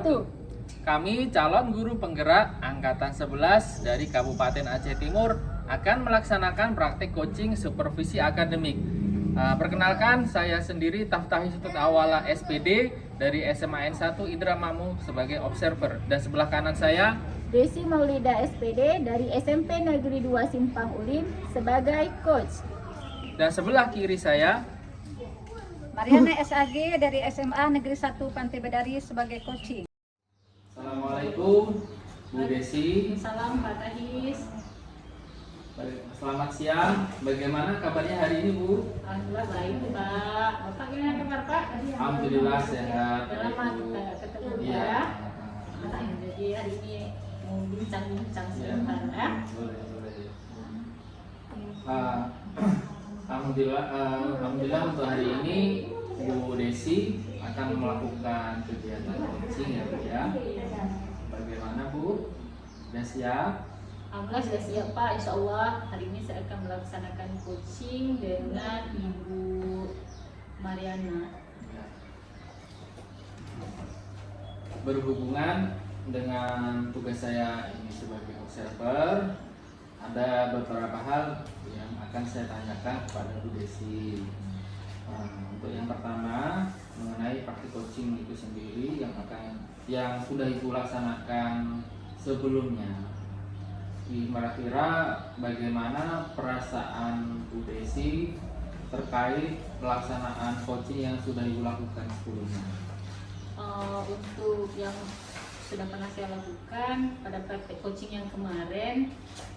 wabarakatuh. Kami calon guru penggerak Angkatan 11 dari Kabupaten Aceh Timur akan melaksanakan praktik coaching supervisi akademik. Perkenalkan, saya sendiri Taftah Hisutut Awala SPD dari SMA N1 Indramayu sebagai observer. Dan sebelah kanan saya Desi Maulida SPD dari SMP Negeri 2 Simpang Ulim sebagai coach. dan sebelah kiri saya Mariana SAG dari SMA Negeri 1 Pantai Bedari sebagai coaching. Assalamualaikum Bu Desi. Salam Pak Tahis. Selamat siang. Bagaimana kabarnya hari ini Bu? Alhamdulillah baik Pak. Bapak gimana kabar Pak? Alhamdulillah sehat. Selamat Bu. ketemu Iya. ya. Jadi hari ini mau bincang-bincang sebentar ya. Boleh. Alhamdulillah untuk hari ini Bu Desi akan melakukan kegiatan coaching ya Bu ya. Bagaimana Bu? Sudah siap? Alhamdulillah sudah siap Pak. Insya Allah hari ini saya akan melaksanakan coaching dengan Ibu Mariana. Berhubungan dengan tugas saya ini sebagai observer, ada beberapa hal yang akan saya tanyakan kepada Bu Desi. Untuk yang pertama mengenai praktik coaching itu sendiri yang sudah Ibu laksanakan sebelumnya. Kira-kira bagaimana perasaan Bu Desi terkait pelaksanaan coaching yang sudah Ibu lakukan sebelumnya? Untuk yang sudah pernah saya lakukan pada praktek coaching yang kemarin,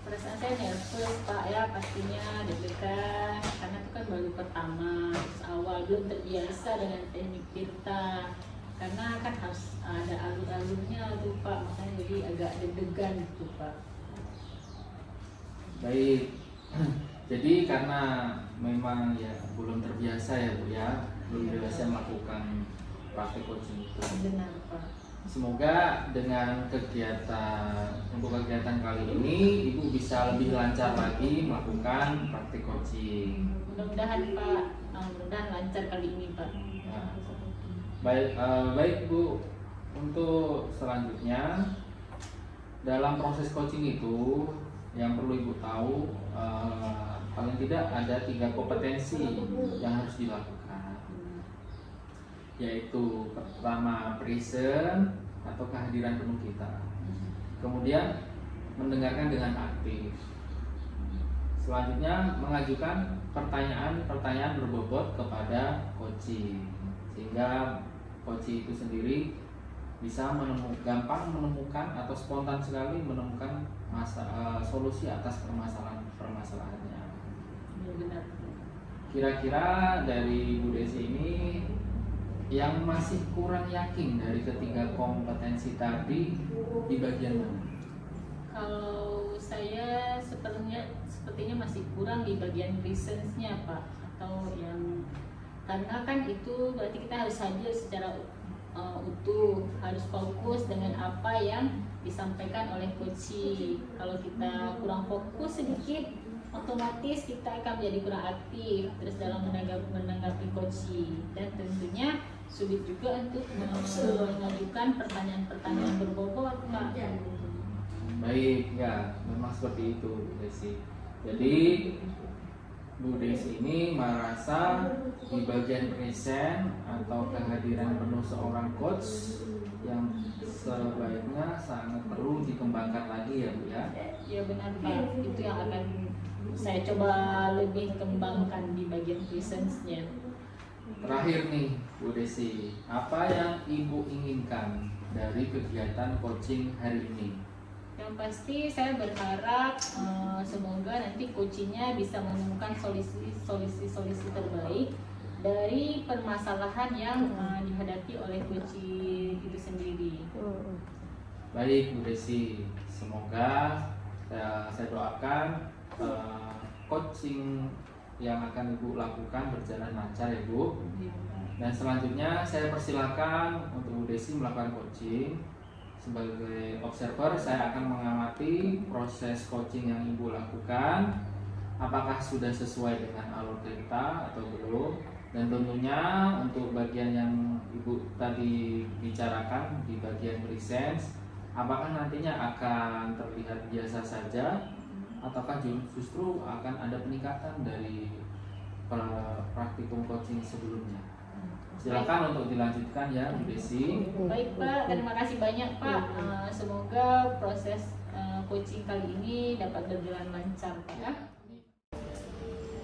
perasaan saya nervous Pak ya, pastinya deg-degan karena itu kan baru pertama, terus awal belum terbiasa dengan teknik tirta, karena kan harus ada alur-alurnya tuh Pak, makanya jadi agak deg-degan gitu Pak. Baik, jadi karena memang ya belum terbiasa ya Bu ya, belum terbiasa melakukan praktik coaching itu. Benar Pak. Semoga dengan untuk kegiatan kali ini Ibu bisa lebih lancar lagi melakukan praktik coaching. Mudah-mudahan Pak, mudah-mudahan lancar kali ini Pak. Nah, baik Bu, untuk selanjutnya dalam proses coaching itu yang perlu Ibu tahu, paling tidak ada 3 kompetensi yang harus dilakukan, yaitu pertama present atau kehadiran penuh kita, kemudian mendengarkan dengan aktif, selanjutnya mengajukan pertanyaan berbobot kepada coaching, sehingga coaching itu sendiri bisa gampang menemukan atau spontan sekali menemukan solusi atas permasalahannya. Benar. Kira-kira dari Bu Desi ini yang masih kurang yakin dari ketiga kompetensi tadi di bagian mana? Kalau saya sepertinya masih kurang di bagian presence-nya Pak, atau yang karena kan itu berarti kita harus hadir secara utuh, harus fokus dengan apa yang disampaikan oleh coach. Kalau kita kurang fokus sedikit, otomatis kita akan menjadi kurang aktif terus dalam menanggapi coach, dan tentunya sulit juga untuk mengajukan pertanyaan-pertanyaan berbobot Pak. Baik, ya memang seperti itu Bu Desi. Jadi Bu Desi ini merasa di bagian present atau kehadiran penuh seorang coach yang sebaiknya sangat perlu dikembangkan lagi ya Bu ya. Ya benar Pak, itu yang akan saya coba lebih kembangkan di bagian presence-nya. Terakhir nih Bu Desi, apa yang Ibu inginkan dari kegiatan coaching hari ini? Yang pasti saya berharap semoga nanti coachingnya bisa menemukan solusi terbaik dari permasalahan yang dihadapi oleh coaching itu sendiri. Baik Bu Desi, semoga saya doakan coaching yang akan Ibu lakukan berjalan lancar ya Bu. Dan selanjutnya saya persilakan untuk Bu Desi melakukan coaching. Sebagai observer, saya akan mengamati proses coaching yang Ibu lakukan, apakah sudah sesuai dengan alur cerita atau belum. Dan tentunya untuk bagian yang Ibu tadi bicarakan di bagian presence, apakah nantinya akan terlihat biasa saja ataukah justru akan ada peningkatan dari praktikum coaching sebelumnya? Silakan untuk dilanjutkan ya Bu Desi. Baik Pak, terima kasih banyak Pak. Semoga proses coaching kali ini dapat berjalan lancar Pak ya.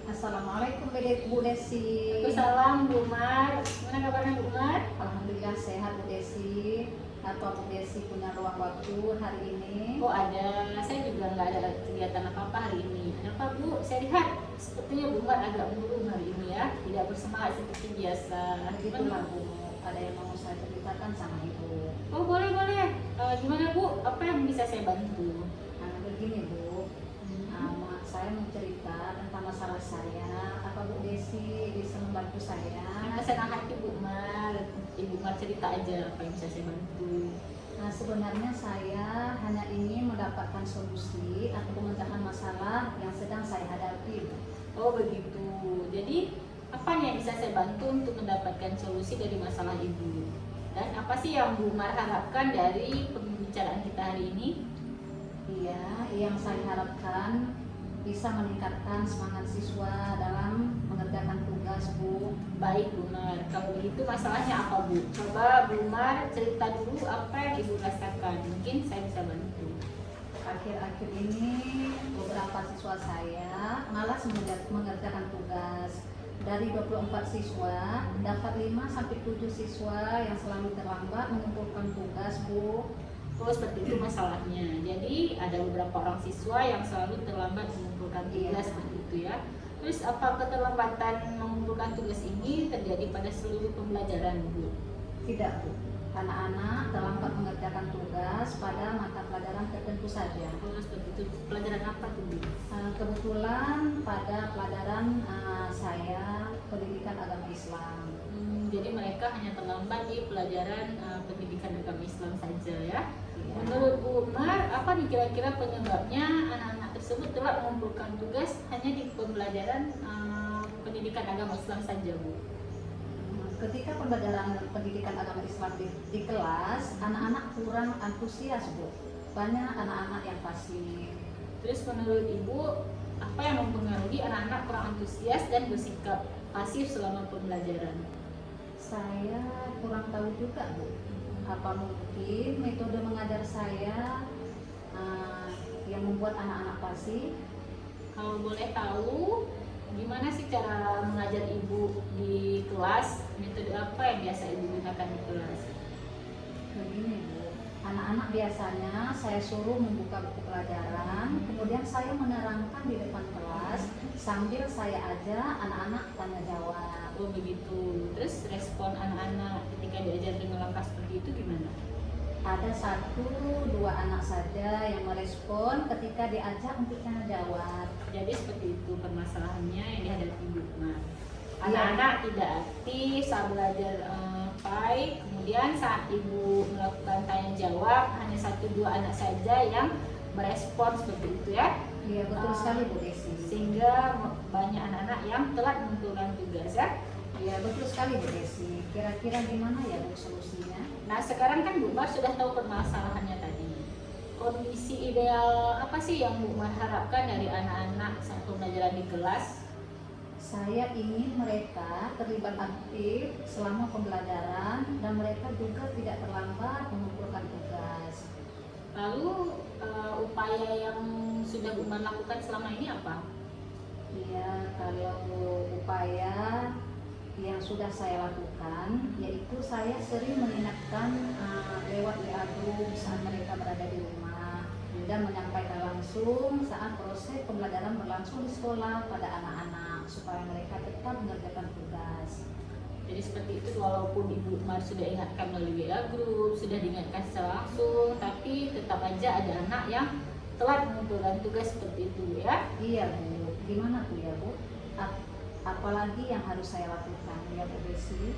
Assalamualaikum Bu Desi. Waalaikumsalam Bu Mar. Gimana kabarnya Bu Mar? Alhamdulillah sehat Bu Desi. Apa Bu Desi punya ruang waktu hari ini? Oh ada, saya juga nggak ada kegiatan apa-apa hari ini. Kenapa Bu? Saya lihat sepertinya Bu Mar agak murung hari ini ya, tidak bersemangat seperti biasa. Begitulah Bu, ada yang mau saya ceritakan sama Ibu. Oh boleh. Gimana Bu? Apa yang bisa saya bantu? Nah begini Bu, saya mau cerita tentang masalah saya. Apa Bu Desi bisa membantu saya? Senang hati Bu Mar. Ibu Mar cerita aja apa yang bisa saya bantu. Nah sebenarnya saya hanya ingin mendapatkan solusi atau pemecahan masalah yang sedang saya hadapi. Oh begitu. Jadi apa yang bisa saya bantu untuk mendapatkan solusi dari masalah Ibu? Dan apa sih yang Bu Mar harapkan dari pembicaraan kita hari ini? Iya, yang saya harapkan bisa meningkatkan semangat siswa dalam mengerjakan tugas Bu. Baik Bu Mar, kalau begitu masalahnya apa Bu? Coba Bu Mar cerita dulu apa yang Ibu rasakan, mungkin saya bisa bantu. Akhir-akhir ini beberapa siswa saya malas mengerjakan tugas. Dari 24 siswa, dapat 5-7 siswa yang selalu terlambat mengumpulkan tugas Bu. Oh seperti itu masalahnya. Jadi ada beberapa orang siswa yang selalu terlambat mengumpulkan tugas seperti itu ya. Terus apa keterlambatan mengumpulkan tugas ini terjadi pada seluruh pembelajaran Bu? Tidak Bu, anak-anak terlambat mengerjakan tugas pada mata pelajaran tertentu saja. Oh seperti itu. Pelajaran apa tuh Bu? Kebetulan pada pelajaran saya pendidikan agama Islam. Jadi mereka hanya terlambat di pelajaran pendidikan agama Islam saja ya. Iya. Menurut Bu Mar, apa nih kira-kira penyebabnya anak-anak tersebut telah mengumpulkan tugas hanya di pembelajaran pendidikan agama Islam saja Bu? Ketika pembelajaran pendidikan agama Islam di kelas, anak-anak kurang antusias Bu. Banyak anak-anak yang pasif. Terus menurut Ibu, apa yang mempengaruhi anak-anak kurang antusias dan bersikap pasif selama pembelajaran? Saya kurang tahu juga Bu. Apa mungkin metode mengajar saya yang membuat anak-anak pasif? Kalau boleh tahu, gimana sih cara mengajar Ibu di kelas? Metode apa yang biasa Ibu gunakan di kelas? Begini Bu, anak-anak biasanya saya suruh membuka buku pelajaran, kemudian saya menerangkan di depan kelas sambil saya ajak anak-anak tanya jawab. Oh begitu. Terus respon anak-anak ketika diajar dengan langkah seperti itu gimana? Ada 1-2 anak saja yang merespon ketika diajak untuk tanya jawab. Jadi seperti itu permasalahannya yang dihadapi Ibu Mar. Iya. Anak-anak tidak aktif saat belajar baik, kemudian saat Ibu melakukan tanya jawab hanya 1-2 anak saja yang merespon seperti itu ya. Iya betul sekali Bu Desi. Sehingga banyak anak-anak yang telat mengumpulkan tugas ya. Iya betul sekali Bu Desi. Kira-kira gimana ya Bu solusinya? Nah sekarang kan Bu Mar sudah tahu permasalahannya tadi. Kondisi ideal apa sih yang Bu Mar harapkan dari anak-anak saat pembelajaran di kelas? Saya ingin mereka terlibat aktif selama pembelajaran dan mereka juga tidak terlambat mengumpulkan tugas. Lalu upaya yang sudah Bu Mar lakukan selama ini apa? Iya, kalau upaya yang sudah saya lakukan yaitu saya sering mengingatkan lewat WA group saat mereka berada di rumah dan menyampaikan langsung saat proses pembelajaran berlangsung di sekolah pada anak-anak supaya mereka tetap mengerjakan tugas. Jadi seperti itu, walaupun Ibu Mar sudah ingatkan melalui WA group, sudah diingatkan secara langsung, tapi tetap aja ada anak yang telat mengumpulkan tugas seperti itu ya. Iya Bu, gimana tuh ya Bu? Apalagi yang harus saya lakukan ya Bu Desi?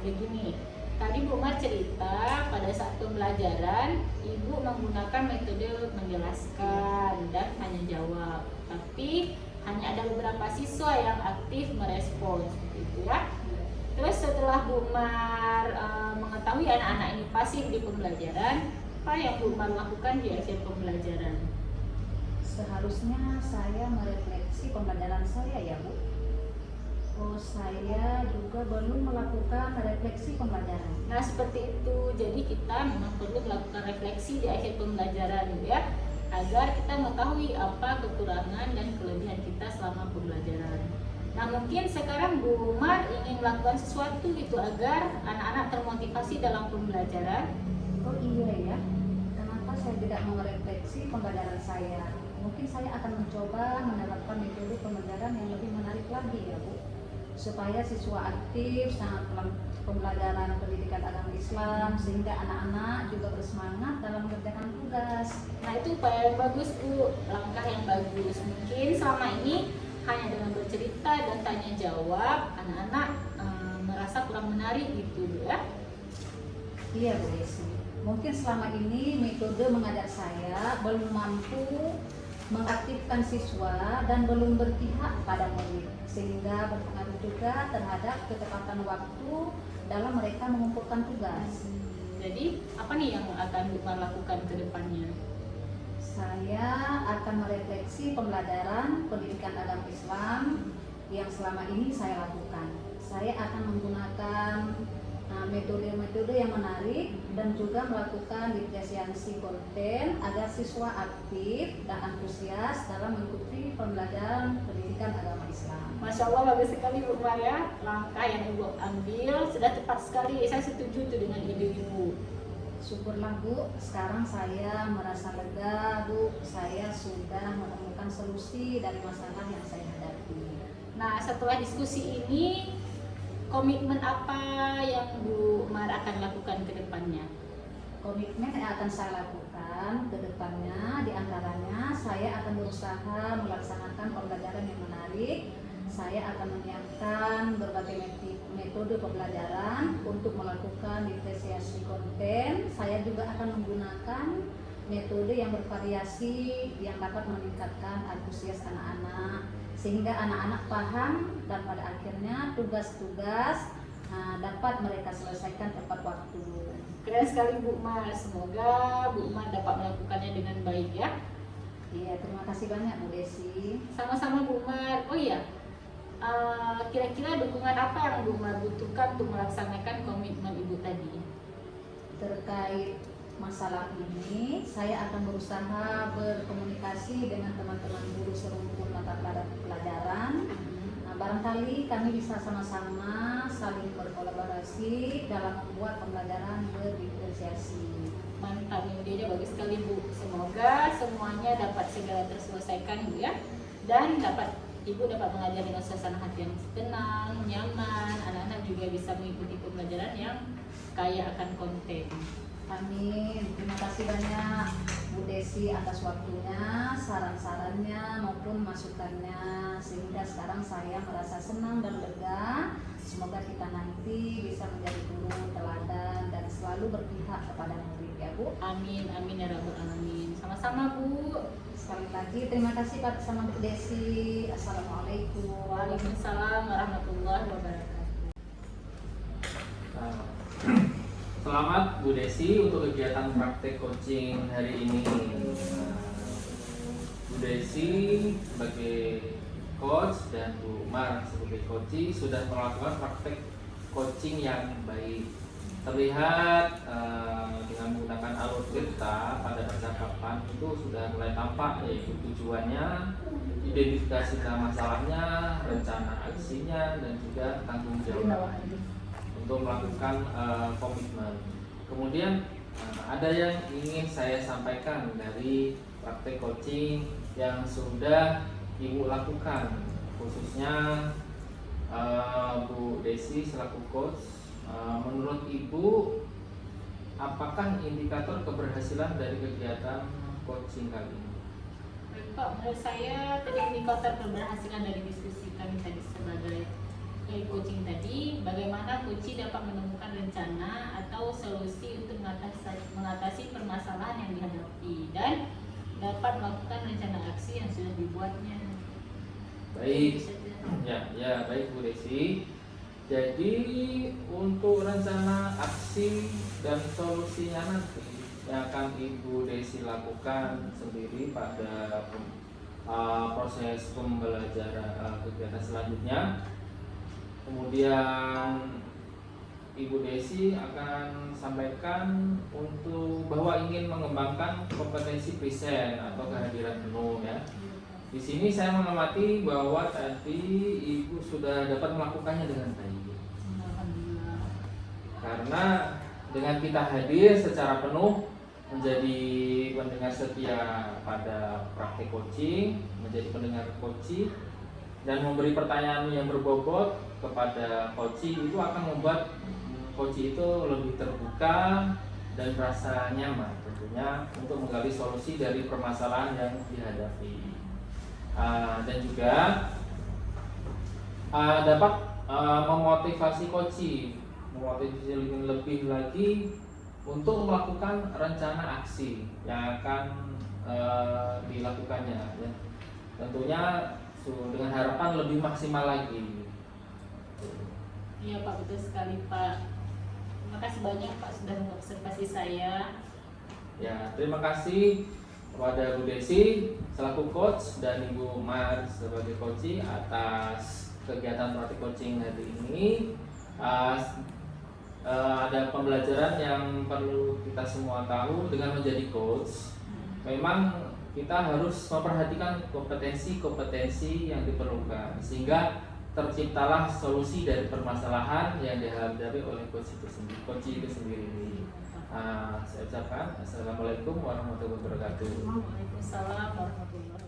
Begini, tadi Bu Mar cerita pada saat pembelajaran Ibu menggunakan metode menjelaskan dan tanya jawab, tapi hanya ada beberapa siswa yang aktif merespon seperti itu ya. Terus setelah Bu Mar mengetahui anak-anak ini pasif di pembelajaran, apa yang Bu Mar lakukan di akhir pembelajaran? Seharusnya saya merefleksi pembelajaran saya ya Bu. Oh, saya juga belum melakukan refleksi pembelajaran. Nah seperti itu, jadi kita memang perlu melakukan refleksi di akhir pembelajaran ya, agar kita mengetahui apa kekurangan dan kelebihan kita selama pembelajaran. Nah mungkin sekarang Bu Umar ingin melakukan sesuatu gitu agar anak-anak termotivasi dalam pembelajaran. Oh iya ya, kenapa saya tidak merefleksi pembelajaran saya? Mungkin saya akan mencoba menerapkan metode pembelajaran yang lebih menarik lagi ya Bu, supaya siswa aktif saat pembelajaran pendidikan agama Islam, sehingga anak-anak juga bersemangat dalam mengerjakan tugas. Nah itu upaya yang bagus Bu, langkah yang bagus. Mungkin selama ini hanya dengan bercerita dan tanya jawab, anak-anak merasa kurang menarik gitu ya. Iya Bu Desi, mungkin selama ini metode mengajar saya belum mampu mengaktifkan siswa dan belum berpihak pada murid, sehingga berpengaruh juga terhadap ketepatan waktu dalam mereka mengumpulkan tugas. Jadi apa nih yang akan Bu Umar lakukan ke depannya? Saya akan merefleksi pembelajaran pendidikan agama Islam yang selama ini saya lakukan. Saya akan menggunakan metode-metode yang menarik dan juga melakukan diferensiasi konten agar siswa aktif dan antusias dalam mengikuti pembelajaran pendidikan agama Islam. Masya Allah bagus sekali Bu Umar ya, langkah yang Ibu ambil sudah tepat sekali. Saya setuju tuh dengan ide Ibu. Syukurlah Bu, sekarang saya merasa lega Bu, saya sudah menemukan solusi dari masalah yang saya hadapi. Nah setelah diskusi ini, komitmen apa yang Bu Umar akan lakukan ke depannya? Komitmen yang akan saya lakukan ke depannya diantaranya saya akan berusaha melaksanakan pembelajaran yang menarik. Saya akan menyiapkan berbagai metode pembelajaran untuk melakukan diferensiasi konten. Saya juga akan menggunakan metode yang bervariasi yang dapat meningkatkan antusias anak-anak, sehingga anak-anak paham dan pada akhirnya tugas-tugas dapat mereka selesaikan tepat waktu. Keren sekali Bu Umar, semoga Bu Umar dapat melakukannya dengan baik ya. Iya, terima kasih banyak Bu Desi. Sama-sama Bu Umar. Oh iya, kira-kira dukungan apa yang Bu Umar butuhkan untuk melaksanakan komitmen Ibu tadi? Terkait masalah ini, saya akan berusaha berkomunikasi dengan teman-teman guru serumpun mata pelajaran. Nah, barangkali kami bisa sama-sama saling berkolaborasi dalam membuat pembelajaran berdiferensiasi. Mantap, idenya bagus sekali Bu. Semoga semuanya dapat segera terselesaikan Bu ya, dan Ibu dapat mengajar dengan suasana hati yang tenang, nyaman. Anak-anak juga bisa mengikuti pembelajaran yang kaya akan konten. Amin. Terima kasih banyak Bu Desi atas waktunya, saran-sarannya maupun masukannya, sehingga sekarang saya merasa senang dan lega. Semoga kita nanti bisa menjadi guru teladan dan selalu berpihak kepada murid ya Bu. Amin, amin ya rabbal alamin. Sama-sama Bu. Sekali lagi terima kasih Pak sama Bu Desi. Assalamualaikum. Waalaikumsalam warahmatullahi wabarakatuh. Selamat Bu Desi untuk kegiatan praktek coaching hari ini. Bu Desi sebagai coach dan Bu Umar sebagai coach sudah melakukan praktek coaching yang baik. Terlihat dengan menggunakan alur cerita pada percakapan itu sudah mulai tampak, yaitu tujuannya, identifikasi masalahnya, rencana aksinya, dan juga tanggung jawab untuk melakukan komitmen. Kemudian ada yang ingin saya sampaikan dari praktek coaching yang sudah Ibu lakukan, khususnya Bu Desi selaku coach. Menurut Ibu, apakah indikator keberhasilan dari kegiatan coaching kali ini? Pak, menurut saya tadi indikator keberhasilan dari diskusi kami tadi sebagai coaching tadi, bagaimana coach dapat menemukan rencana atau solusi untuk mengatasi permasalahan yang dihadapi dan dapat melakukan rencana aksi yang sudah dibuatnya. Baik, ya baik Bu Desi. Jadi untuk rencana aksi dan solusinya nanti yang akan Ibu Desi lakukan sendiri pada proses pembelajaran kegiatan selanjutnya. Kemudian Ibu Desi akan sampaikan untuk bahwa ingin mengembangkan kompetensi present atau kehadiran penuh ya. Di sini saya mengamati bahwa tadi Ibu sudah dapat melakukannya dengan baik. Karena dengan kita hadir secara penuh menjadi pendengar setia pada praktik coaching, menjadi pendengar coaching dan memberi pertanyaan yang berbobot kepada coaching itu akan membuat coaching itu lebih terbuka dan merasa nyaman tentunya untuk menggali solusi dari permasalahan yang dihadapi. Dan juga dapat memotivasi coaching, memotivasi lebih lagi untuk melakukan rencana aksi yang akan dilakukannya ya. Tentunya dengan harapan lebih maksimal lagi. Iya Pak, betul sekali Pak. Terima kasih banyak Pak sudah mengobservasi saya. Ya, terima kasih kepada Bu Desi selaku coach dan Ibu Mar sebagai coaching atas kegiatan praktik coaching hari ini. Ada pembelajaran yang perlu kita semua tahu dengan menjadi coach. Memang kita harus memperhatikan kompetensi-kompetensi yang diperlukan sehingga terciptalah solusi dari permasalahan yang dihadapi oleh coach itu sendiri. Saya ucapkan Assalamualaikum warahmatullahi wabarakatuh. Waalaikumsalam warahmatullahi wabarakatuh.